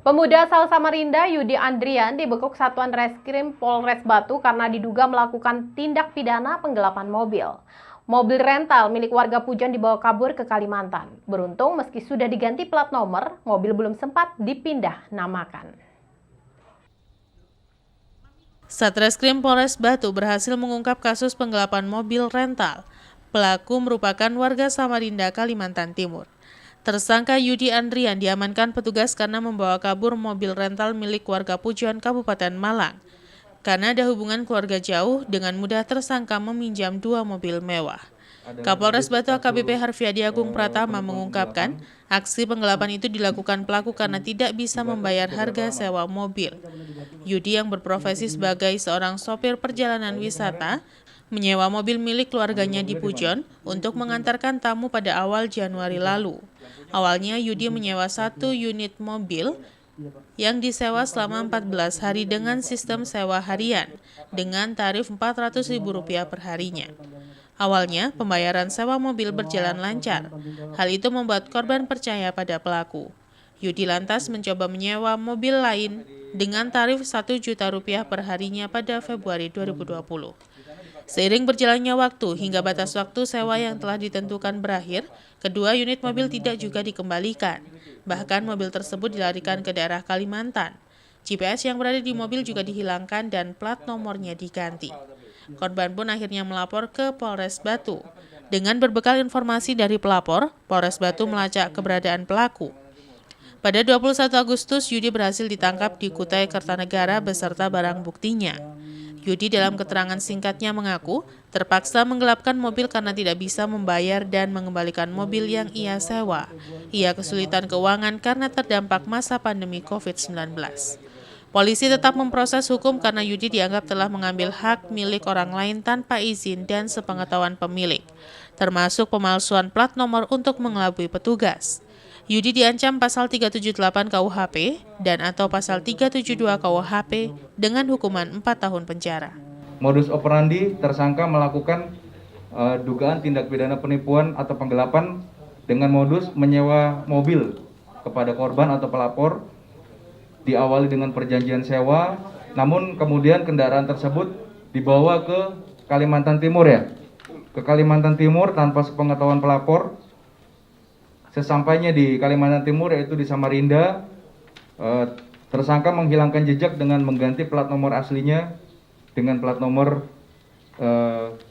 Pemuda asal Samarinda, Yudi Andrian, dibekuk Satuan Reskrim Polres Batu karena diduga melakukan tindak pidana penggelapan mobil. Mobil rental milik warga Pujon dibawa kabur ke Kalimantan. Beruntung meski sudah diganti plat nomor, mobil belum sempat dipindah namakan. Satreskrim Polres Batu berhasil mengungkap kasus penggelapan mobil rental. Pelaku merupakan warga Samarinda, Kalimantan Timur. Tersangka Yudi Andrian diamankan petugas karena membawa kabur mobil rental milik warga Pujon, Kabupaten Malang. Karena ada hubungan keluarga jauh, dengan mudah tersangka meminjam 2 mobil mewah. Kapolres Batu AKBP Harfiadi Agung Pratama mengungkapkan, aksi penggelapan itu dilakukan pelaku karena tidak bisa membayar harga sewa mobil. Yudi yang berprofesi sebagai seorang sopir perjalanan wisata, menyewa mobil milik keluarganya di Pujon untuk mengantarkan tamu pada awal Januari lalu. Awalnya Yudi menyewa 1 unit mobil yang disewa selama 14 hari dengan sistem sewa harian dengan tarif Rp400.000 per harinya. Awalnya, pembayaran sewa mobil berjalan lancar. Hal itu membuat korban percaya pada pelaku. Yudi lantas mencoba menyewa mobil lain dengan tarif Rp1 juta per harinya pada Februari 2020. Seiring berjalannya waktu hingga batas waktu sewa yang telah ditentukan berakhir, kedua unit mobil tidak juga dikembalikan. Bahkan mobil tersebut dilarikan ke daerah Kalimantan. GPS yang berada di mobil juga dihilangkan dan plat nomornya diganti. Korban pun akhirnya melapor ke Polres Batu. Dengan berbekal informasi dari pelapor, Polres Batu melacak keberadaan pelaku. Pada 21 Agustus, Yudi berhasil ditangkap di Kutai Kertanegara beserta barang buktinya. Yudi dalam keterangan singkatnya mengaku terpaksa menggelapkan mobil karena tidak bisa membayar dan mengembalikan mobil yang ia sewa. Ia kesulitan keuangan karena terdampak masa pandemi COVID-19. Polisi tetap memproses hukum karena Yudi dianggap telah mengambil hak milik orang lain tanpa izin dan sepengetahuan pemilik, termasuk pemalsuan plat nomor untuk mengelabui petugas. Yudi diancam pasal 378 KUHP dan atau pasal 372 KUHP dengan hukuman 4 tahun penjara. Modus operandi tersangka melakukan dugaan tindak pidana penipuan atau penggelapan dengan modus menyewa mobil kepada korban atau pelapor, diawali dengan perjanjian sewa, namun kemudian kendaraan tersebut dibawa ke Kalimantan Timur ke Kalimantan Timur tanpa sepengetahuan pelapor. Sesampainya di Kalimantan Timur, yaitu di Samarinda, tersangka menghilangkan jejak dengan mengganti plat nomor aslinya dengan plat nomor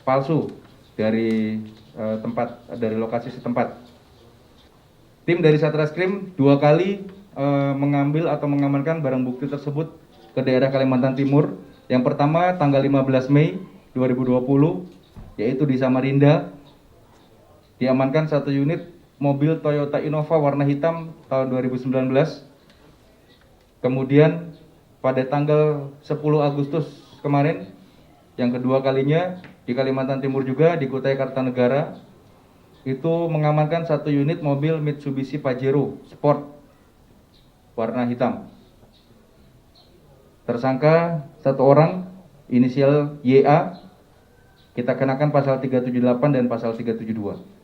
palsu dari lokasi setempat. Tim dari Satreskrim 2 kali mengambil atau mengamankan barang bukti tersebut ke daerah Kalimantan Timur. Yang pertama tanggal 15 Mei 2020, yaitu di Samarinda, diamankan 1 unit mobil Toyota Innova warna hitam tahun 2019. Kemudian pada tanggal 10 Agustus kemarin, yang kedua kalinya di Kalimantan Timur juga di Kutai Kartanegara, itu mengamankan 1 unit mobil Mitsubishi Pajero Sport warna hitam. Tersangka 1 orang inisial YA, kita kenakan pasal 378 dan pasal 372.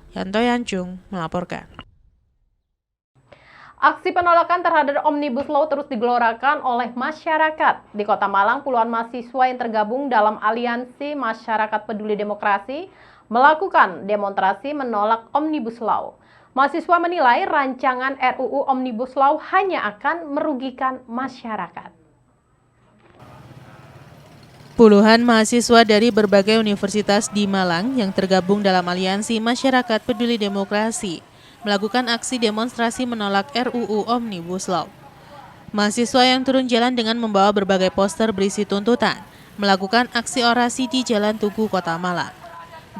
Yanto Yancung melaporkan. Aksi penolakan terhadap Omnibus Law terus digelorakan oleh masyarakat. Di Kota Malang, puluhan mahasiswa yang tergabung dalam Aliansi Masyarakat Peduli Demokrasi melakukan demonstrasi menolak Omnibus Law. Mahasiswa menilai rancangan RUU Omnibus Law hanya akan merugikan masyarakat. Puluhan mahasiswa dari berbagai universitas di Malang yang tergabung dalam Aliansi Masyarakat Peduli Demokrasi melakukan aksi demonstrasi menolak RUU Omnibus Law. Mahasiswa yang turun jalan dengan membawa berbagai poster berisi tuntutan melakukan aksi orasi di Jalan Tugu, Kota Malang.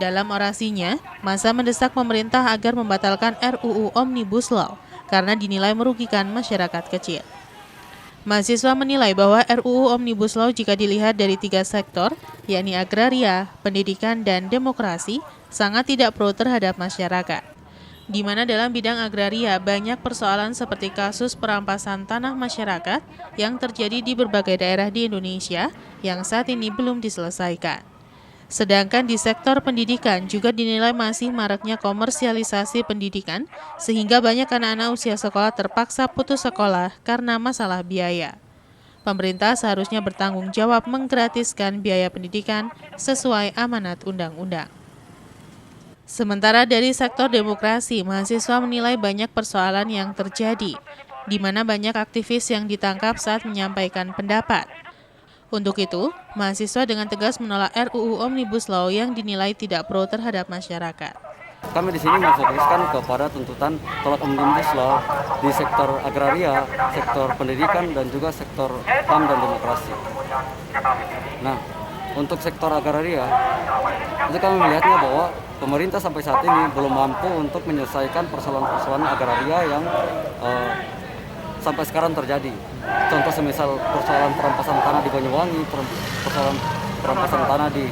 Dalam orasinya, massa mendesak pemerintah agar membatalkan RUU Omnibus Law karena dinilai merugikan masyarakat kecil. Mahasiswa menilai bahwa RUU Omnibus Law jika dilihat dari 3 sektor, yakni agraria, pendidikan, dan demokrasi, sangat tidak pro terhadap masyarakat. Di mana dalam bidang agraria banyak persoalan seperti kasus perampasan tanah masyarakat yang terjadi di berbagai daerah di Indonesia yang saat ini belum diselesaikan. Sedangkan di sektor pendidikan juga dinilai masih maraknya komersialisasi pendidikan, sehingga banyak anak-anak usia sekolah terpaksa putus sekolah karena masalah biaya. Pemerintah seharusnya bertanggung jawab menggratiskan biaya pendidikan sesuai amanat undang-undang. Sementara dari sektor demokrasi, mahasiswa menilai banyak persoalan yang terjadi, di mana banyak aktivis yang ditangkap saat menyampaikan pendapat. Untuk itu, mahasiswa dengan tegas menolak RUU Omnibus Law yang dinilai tidak pro terhadap masyarakat. Kami di sini memfokuskan kepada tuntutan tolak Omnibus Law di sektor agraria, sektor pendidikan, dan juga sektor HAM dan demokrasi. Nah, untuk sektor agraria, itu kami melihatnya bahwa pemerintah sampai saat ini belum mampu untuk menyelesaikan persoalan-persoalan agraria yang sampai sekarang terjadi. Contoh semisal persoalan perampasan tanah di Banyuwangi, persoalan perampasan tanah di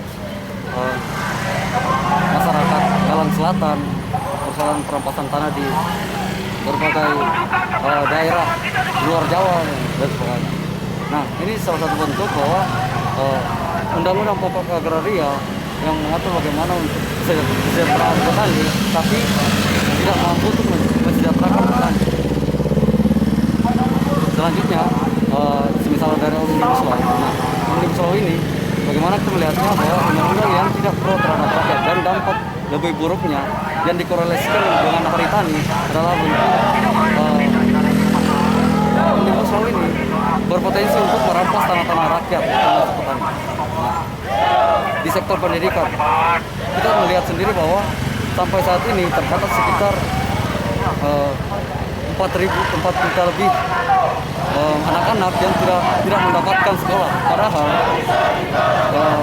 masyarakat Galang Selatan, persoalan perampasan tanah di berbagai daerah luar Jawa dan sebagainya. Nah, ini salah satu bentuk bahwa undang-undang pokok agraria yang mengatur bagaimana untuk kesejahteraan petani, tapi tidak mampu untuk mensejahterakan petani. Selanjutnya, semisal dari Omnibus Law. Nah, Omnibus Law ini, bagaimana kita melihatnya bahwa undang-undang yang tidak pro terhadap rakyat dan dampak lebih buruknya yang dikorelasikan dengan hari tani adalah bentuk Omnibus Law ini berpotensi untuk merampas tanah-tanah rakyat termasuk petani. Nah, di sektor pendidikan, kita melihat sendiri bahwa sampai saat ini tercatat sekitar 4 juta lebih anak-anak yang tidak mendapatkan sekolah. Padahal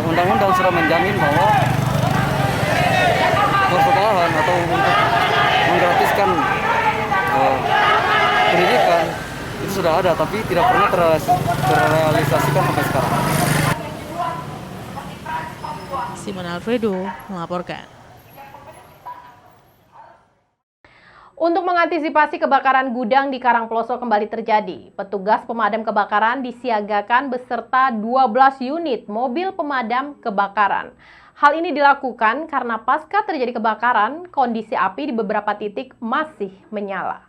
undang-undang sudah menjamin bahwa persekolahan atau untuk menggratiskan pendidikan itu sudah ada, tapi tidak pernah terrealisasikan sampai sekarang. Simon Alfredo melaporkan. Untuk mengantisipasi kebakaran gudang di Karangploso kembali terjadi, petugas pemadam kebakaran disiagakan beserta 12 unit mobil pemadam kebakaran. Hal ini dilakukan karena pasca terjadi kebakaran, kondisi api di beberapa titik masih menyala.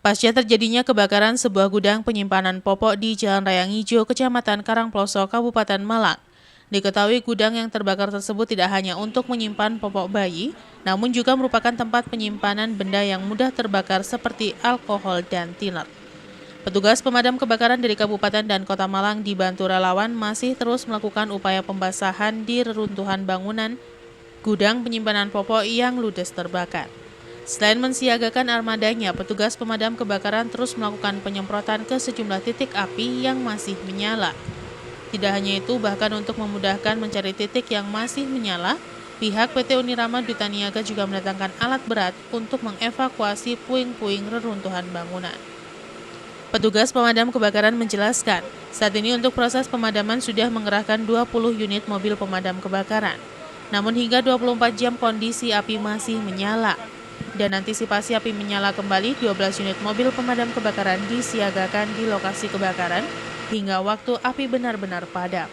Pasca terjadinya kebakaran sebuah gudang penyimpanan popok di Jalan Raya Ngijo, Kecamatan Karangploso, Kabupaten Malang. Diketahui gudang yang terbakar tersebut tidak hanya untuk menyimpan popok bayi, namun juga merupakan tempat penyimpanan benda yang mudah terbakar seperti alkohol dan tiner. Petugas pemadam kebakaran dari Kabupaten dan Kota Malang dibantu relawan masih terus melakukan upaya pembasahan di reruntuhan bangunan gudang penyimpanan popok yang ludes terbakar. Selain mensiagakan armadanya, petugas pemadam kebakaran terus melakukan penyemprotan ke sejumlah titik api yang masih menyala. Tidak hanya itu, bahkan untuk memudahkan mencari titik yang masih menyala, pihak PT Unirama Duta Niaga juga mendatangkan alat berat untuk mengevakuasi puing-puing reruntuhan bangunan. Petugas pemadam kebakaran menjelaskan, saat ini untuk proses pemadaman sudah mengerahkan 20 unit mobil pemadam kebakaran. Namun hingga 24 jam kondisi api masih menyala. Dan antisipasi api menyala kembali, 12 unit mobil pemadam kebakaran disiagakan di lokasi kebakaran hingga waktu api benar-benar padam.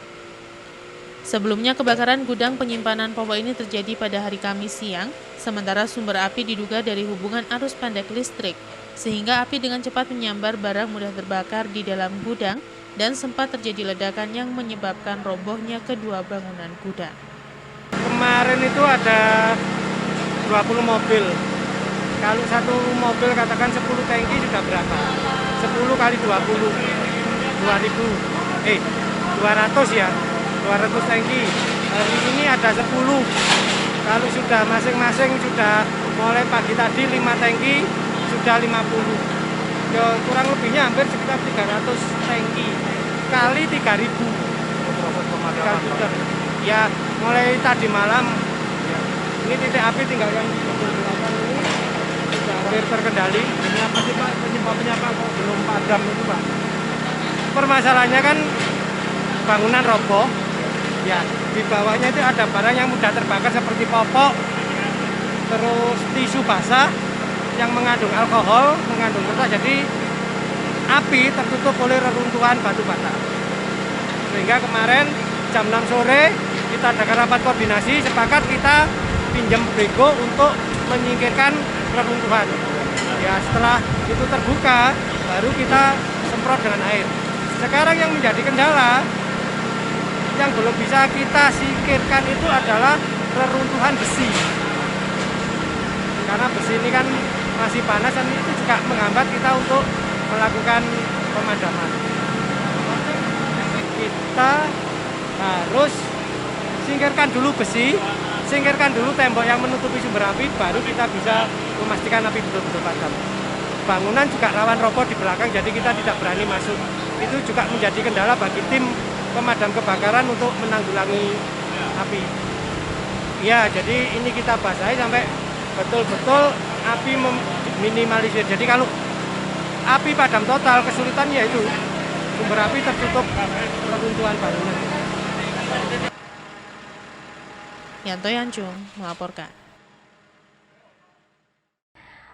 Sebelumnya kebakaran gudang penyimpanan popok ini terjadi pada hari Kamis siang, sementara sumber api diduga dari hubungan arus pendek listrik, sehingga api dengan cepat menyambar barang mudah terbakar di dalam gudang dan sempat terjadi ledakan yang menyebabkan robohnya kedua bangunan gudang. Kemarin itu ada 20 mobil. Kalau satu mobil katakan 10 tangki sudah berapa? 10 kali 20. 200 ya, 200 tangki. Hari ini ada 10. Kalau sudah masing-masing sudah mulai pagi tadi 5 tangki, sudah 50. Ya, kurang lebihnya hampir sekitar 300 tangki kali 3.000. Proses pemadaman. Ya, mulai tadi malam. Ini titik api tinggal yang belakang ini sudah hampir terkendali. Ini apa sih Pak? Penyebabnya apa kok belum padam itu Pak? Permasalahannya kan bangunan roboh, ya di bawahnya itu ada barang yang mudah terbakar seperti popok, terus tisu basah yang mengandung alkohol, mengandung kertas, jadi api tertutup oleh reruntuhan batu bata. Sehingga kemarin jam 6 sore kita adakan rapat koordinasi, sepakat kita pinjam bego untuk menyingkirkan reruntuhan. Ya, setelah itu terbuka, baru kita semprot dengan air. Sekarang yang menjadi kendala, yang belum bisa kita singkirkan itu adalah reruntuhan besi. Karena besi ini kan masih panas dan itu juga menghambat kita untuk melakukan pemadaman. Kita harus singkirkan dulu besi, singkirkan dulu tembok yang menutupi sumber api, baru kita bisa memastikan api betul-betul padam. Bangunan juga rawan roboh di belakang, jadi kita tidak berani masuk. Itu juga menjadi kendala bagi tim pemadam kebakaran untuk menanggulangi api. Ya, jadi ini kita basahi sampai betul-betul api minimalisir. Jadi kalau api padam total, kesulitannya itu sumber api tertutup reruntuhan bangunan. Yanto Yanjung melaporkan.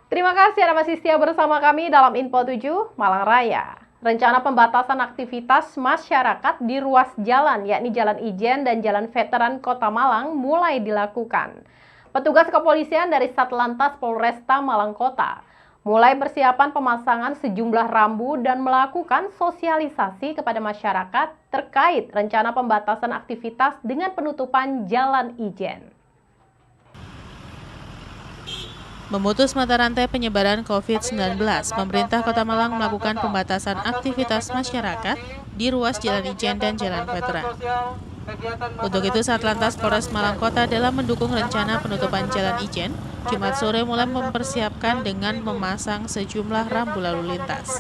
Terima kasih Anda masih setia bersama kami dalam Info 7 Malang Raya. Rencana pembatasan aktivitas masyarakat di ruas jalan, yakni Jalan Ijen dan Jalan Veteran Kota Malang mulai dilakukan. Petugas kepolisian dari Satlantas Polresta Malang Kota mulai persiapan pemasangan sejumlah rambu dan melakukan sosialisasi kepada masyarakat terkait rencana pembatasan aktivitas dengan penutupan Jalan Ijen. Memutus mata rantai penyebaran COVID-19, pemerintah Kota Malang melakukan pembatasan aktivitas masyarakat di ruas Jalan Ijen dan Jalan Veteran. Untuk itu, Satlantas Polres Malang Kota dalam mendukung rencana penutupan Jalan Ijen, Jumat sore mulai mempersiapkan dengan memasang sejumlah rambu lalu lintas.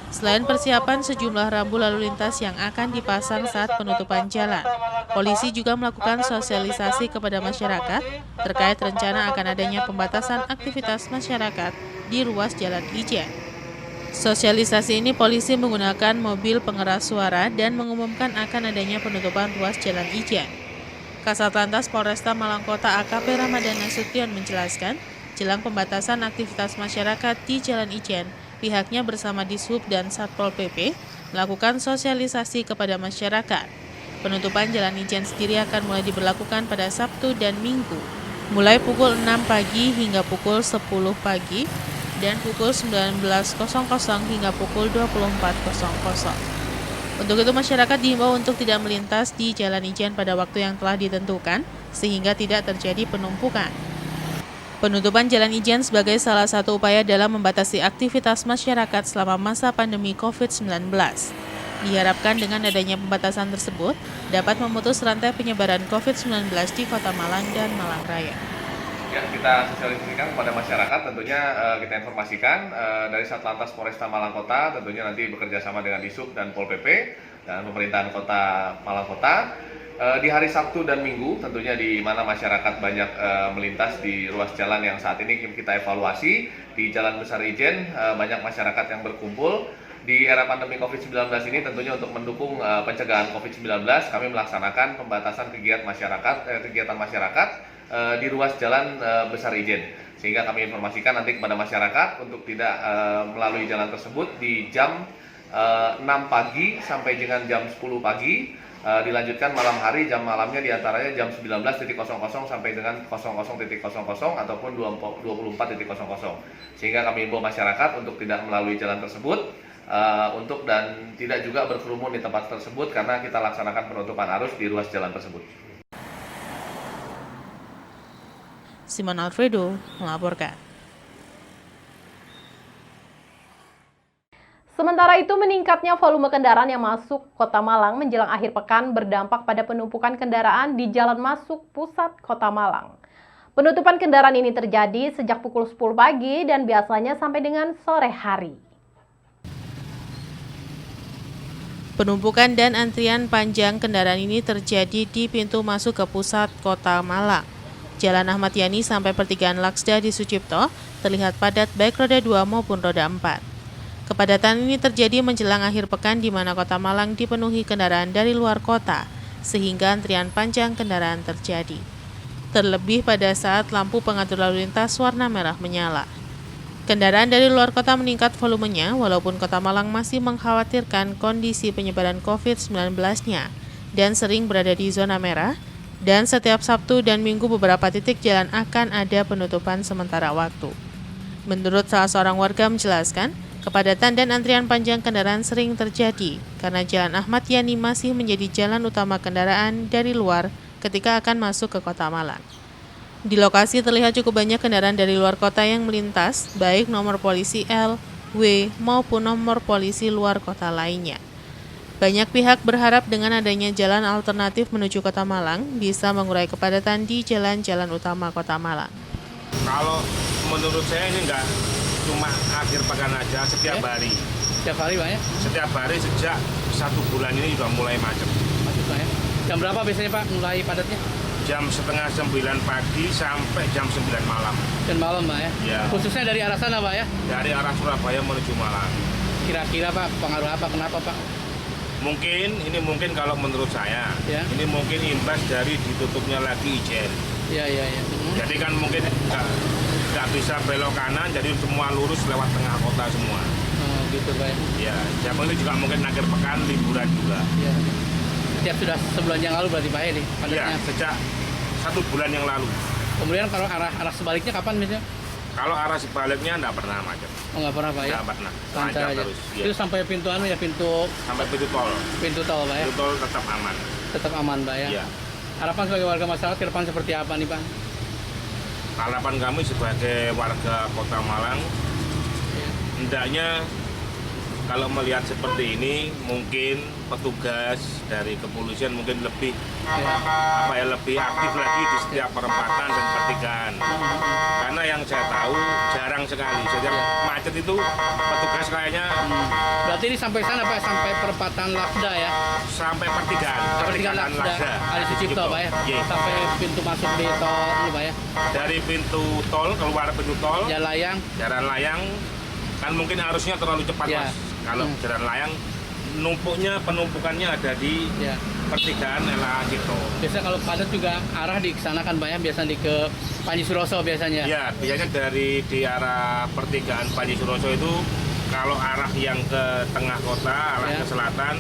Selain persiapan sejumlah rambu lalu lintas yang akan dipasang saat penutupan jalan, polisi juga melakukan sosialisasi kepada masyarakat terkait rencana akan adanya pembatasan aktivitas masyarakat di ruas Jalan Ijen. Sosialisasi ini polisi menggunakan mobil pengeras suara dan mengumumkan akan adanya penutupan ruas Jalan Ijen. Kasat Lantas Polresta Malang Kota AKP Ramadan Nasution menjelaskan, jelang pembatasan aktivitas masyarakat di Jalan Ijen, pihaknya bersama Dishub dan Satpol PP melakukan sosialisasi kepada masyarakat. Penutupan Jalan Ijen sendiri akan mulai diberlakukan pada Sabtu dan Minggu, mulai pukul 6 pagi hingga pukul 10 pagi dan pukul 19.00 hingga pukul 24.00. Untuk itu masyarakat diimbau untuk tidak melintas di Jalan Ijen pada waktu yang telah ditentukan sehingga tidak terjadi penumpukan. Penutupan Jalan Ijen sebagai salah satu upaya dalam membatasi aktivitas masyarakat selama masa pandemi COVID-19. Diharapkan dengan adanya pembatasan tersebut dapat memutus rantai penyebaran COVID-19 di Kota Malang dan Malang Raya. Ya, kita sosialisasikan kepada masyarakat, tentunya kita informasikan dari Satlantas Polresta Malang Kota, tentunya nanti bekerja sama dengan Dishub dan Pol PP dan pemerintahan Kota Malang Kota. Di hari Sabtu dan Minggu tentunya di mana masyarakat banyak melintas di ruas jalan yang saat ini kita evaluasi di Jalan Besar Ijen, banyak masyarakat yang berkumpul. Di era pandemi COVID-19 ini tentunya untuk mendukung pencegahan COVID-19 kami melaksanakan pembatasan kegiatan masyarakat di ruas Jalan Besar Ijen, sehingga kami informasikan nanti kepada masyarakat untuk tidak melalui jalan tersebut di jam 6 pagi sampai dengan jam 10 pagi. Dilanjutkan malam hari, jam malamnya diantaranya jam 19.00 sampai dengan 00.00 ataupun 24.00, sehingga kami himbau masyarakat untuk tidak melalui jalan tersebut dan tidak juga berkerumun di tempat tersebut karena kita laksanakan penutupan arus di ruas jalan tersebut. Simon Alfredo melaporkan. Sementara itu, meningkatnya volume kendaraan yang masuk Kota Malang menjelang akhir pekan berdampak pada penumpukan kendaraan di jalan masuk pusat Kota Malang. Penutupan kendaraan ini terjadi sejak pukul 10 pagi dan biasanya sampai dengan sore hari. Penumpukan dan antrian panjang kendaraan ini terjadi di pintu masuk ke pusat Kota Malang. Jalan Ahmad Yani sampai pertigaan Laksda di Sucipto terlihat padat baik roda 2 maupun roda 4. Kepadatan ini terjadi menjelang akhir pekan di mana Kota Malang dipenuhi kendaraan dari luar kota, sehingga antrian panjang kendaraan terjadi. Terlebih pada saat lampu pengatur lalu lintas warna merah menyala. Kendaraan dari luar kota meningkat volumenya walaupun Kota Malang masih mengkhawatirkan kondisi penyebaran COVID-19-nya dan sering berada di zona merah, dan setiap Sabtu dan Minggu beberapa titik jalan akan ada penutupan sementara waktu. Menurut salah seorang warga menjelaskan, kepadatan dan antrian panjang kendaraan sering terjadi karena Jalan Ahmad Yani masih menjadi jalan utama kendaraan dari luar ketika akan masuk ke Kota Malang. Di lokasi terlihat cukup banyak kendaraan dari luar kota yang melintas, baik nomor polisi L, W, maupun nomor polisi luar kota lainnya. Banyak pihak berharap dengan adanya jalan alternatif menuju Kota Malang bisa mengurai kepadatan di jalan-jalan utama Kota Malang. Kalau menurut saya ini enggak cuma akhir pekan aja, setiap hari. Setiap hari Pak ya? Setiap hari sejak 1 bulan ini sudah mulai macet. Macet Pak ya? Jam berapa biasanya Pak mulai padatnya? Jam setengah 9 pagi sampai jam 9 malam. Dan malam Pak ya? Ya. Khususnya dari arah sana Pak ya? Dari arah Surabaya menuju Malang. Kira-kira Pak pengaruh apa? Kenapa Pak? Mungkin kalau menurut saya, Ya. ini mungkin imbas dari ditutupnya lagi Ijen. Iya. Jadi kan mungkin nggak bisa belok kanan, jadi semua lurus lewat tengah kota semua. Oh gitu Pak ya? Ya, jam ini juga mungkin akhir pekan liburan juga. Iya. Setiap sudah sebulan yang lalu berarti Pak ya nih Iya, padatnya? sejak 1 bulan yang lalu. Kemudian kalau arah sebaliknya kapan biasanya? Kalau arah sebaliknya nggak pernah macet, Oh nggak pernah Pak ya? nggak pernah, Lancar aja. terus. Ya. Itu sampai pintu Sampai pintu tol, pintu tol Pak ya? pintu tol tetap aman. Tetap aman Pak ya? Iya. Harapan sebagai warga masyarakat ke depan seperti apa nih Pak? Harapan kami sebagai warga Kota Malang, Ya. hendaknya kalau melihat seperti ini, mungkin petugas dari kepolisian mungkin lebih lebih aktif lagi di setiap perempatan dan pertigaan. Karena yang saya tahu jarang sekali. Setiap macet itu petugas kayaknya Berarti ini sampai sana Pak, sampai perempatan Lakda ya? sampai pertigaan. Pertigaan Lakda, Ali Sucipto Pak ya? Iya. Sampai pintu masuk di tol ini Pak ya? Dari pintu tol, keluar pintu tol, Jalan layang, kan mungkin arusnya terlalu cepat Ya. Mas. Kalau jalan layang, penumpukannya ada di ya. pertigaan LA Cipto. Biasa kalau padat juga arah di sana kan Pak ya? Biasa ke Panji Suroso biasanya? Ya, biasanya dari di arah pertigaan Panji Suroso itu kalau arah yang ke tengah kota, arah Ya. ke selatan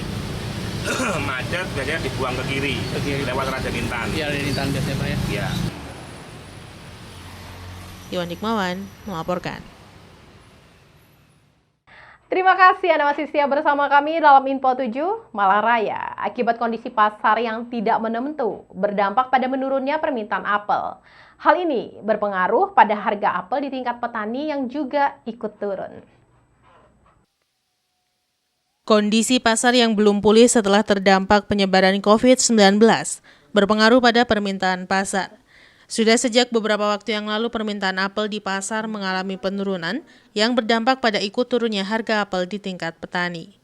macet biasanya dibuang ke kiri, lewat Raja Intan. Iya, di Intan biasanya Pak ya? Ya. Iwan Hikmawan melaporkan. Terima kasih Anda masih setia bersama kami dalam Info 7 Malang Raya. Akibat kondisi pasar yang tidak menentu, berdampak pada menurunnya permintaan apel. Hal ini berpengaruh pada harga apel di tingkat petani yang juga ikut turun. Kondisi pasar yang belum pulih setelah terdampak penyebaran COVID-19 berpengaruh pada permintaan pasar. Sudah sejak beberapa waktu yang lalu permintaan apel di pasar mengalami penurunan yang berdampak pada ikut turunnya harga apel di tingkat petani.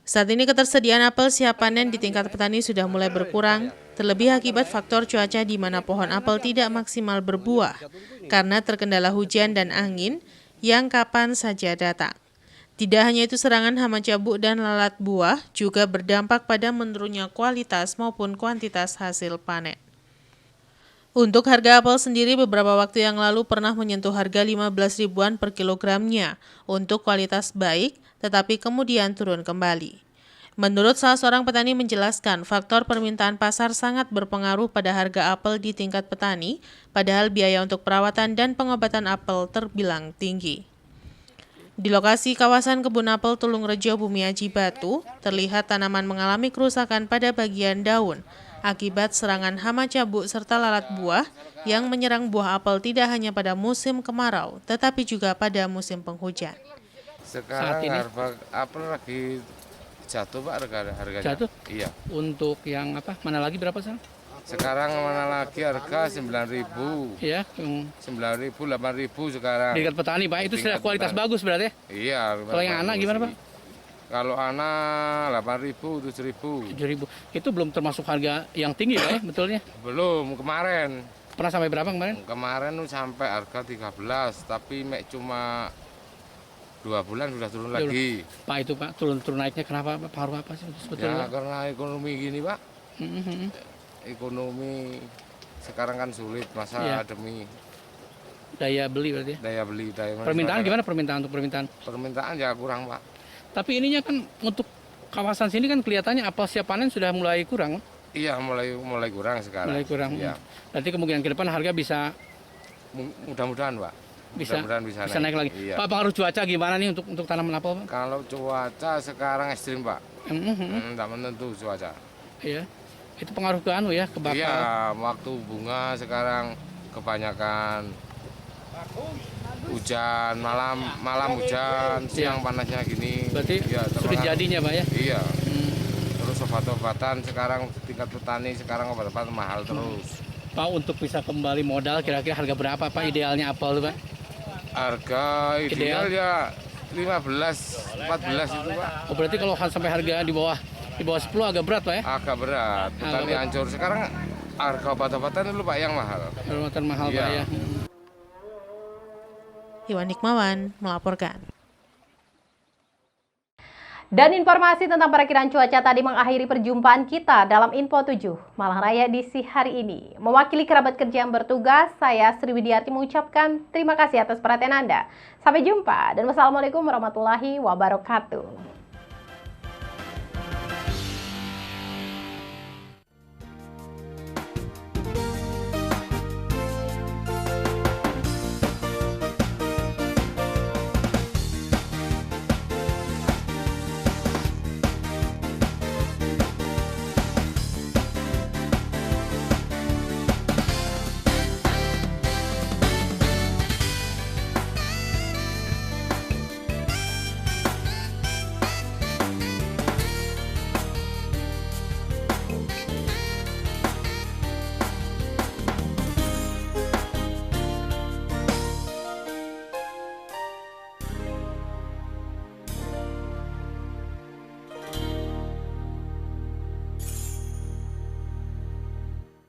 Saat ini ketersediaan apel siap panen di tingkat petani sudah mulai berkurang, terlebih akibat faktor cuaca di mana pohon apel tidak maksimal berbuah karena terkendala hujan dan angin yang kapan saja datang. Tidak hanya itu, serangan hama jambu dan lalat buah juga berdampak pada menurunnya kualitas maupun kuantitas hasil panen. Untuk harga apel sendiri beberapa waktu yang lalu pernah menyentuh harga 15 ribuan per kilogramnya untuk kualitas baik, tetapi kemudian turun kembali. Menurut salah seorang petani menjelaskan, faktor permintaan pasar sangat berpengaruh pada harga apel di tingkat petani, padahal biaya untuk perawatan dan pengobatan apel terbilang tinggi. Di lokasi kawasan kebun apel Tulungrejo Bumi Aji Batu, terlihat tanaman mengalami kerusakan pada bagian daun akibat serangan hama jambu serta lalat buah yang menyerang buah apel tidak hanya pada musim kemarau, tetapi juga pada musim penghujan. Sekarang harga apel lagi jatuh Pak, harganya. Jatuh? Iya. Untuk yang apa? Mana lagi berapa sekarang? Sekarang mana lagi harga 9.000. Iya, 9.000, 8.000 sekarang. di tingkat petani Pak, itu sudah kualitas bagus berarti ya? Iya. Kalau yang anak gimana Pak? Kalau anak 8.000, 7.000. 7.000. Itu belum termasuk harga yang tinggi Pak ya, betulnya? Belum, kemarin. Pernah sampai berapa kemarin? Kemarin tuh sampai harga 13, tapi cuma 2 bulan sudah turun lagi. Pak itu Pak, turun naiknya kenapa Pak? Pengaruh apa sih sebetulnya? Ya karena ekonomi gini Pak. Ekonomi sekarang kan sulit, masa Iya. demi Daya beli berarti ya? daya beli. Permintaan gimana permintaan untuk permintaan? Permintaan ya kurang Pak. Tapi ininya kan untuk kawasan sini kan kelihatannya apel siap panen sudah mulai kurang. Iya, mulai kurang sekarang. Mulai kurang. Iya. Berarti kemungkinan ke depan harga bisa Mudah-mudahan, Pak. bisa Mudah-mudahan bisa naik lagi. Iya. Pak, pengaruh cuaca gimana nih untuk tanaman apel, Pak? Kalau cuaca sekarang ekstrim, Pak. Tidak menentu cuaca. Iya. Itu pengaruh ke anu ya, ke bakal. Iya, waktu bunga sekarang kebanyakan hujan, malam hujan, siang panasnya gini. Berarti ya, sulit jadinya, Pak ya? Iya. Terus obat-obatan sekarang tingkat petani sekarang obat-obatan mahal terus. Pak, untuk bisa kembali modal kira-kira harga berapa Pak idealnya apel, Pak? Harga ideal ya 15, 14 itu, Pak. Oh, berarti kalau sampai harga di bawah 10 agak berat, Pak ya? Agak berat. Petani hancur. Sekarang harga obat-obatan dulu, Pak, yang mahal. Obat-obatan mahal, Pak ya. Iwan Nikmawan melaporkan. Dan informasi tentang perakiraan cuaca tadi mengakhiri perjumpaan kita dalam Info 7 Malang Raya edisi hari ini. Mewakili kerabat kerja yang bertugas, saya Sri Widiarti mengucapkan terima kasih atas perhatian Anda. Sampai jumpa dan wassalamualaikum warahmatullahi wabarakatuh.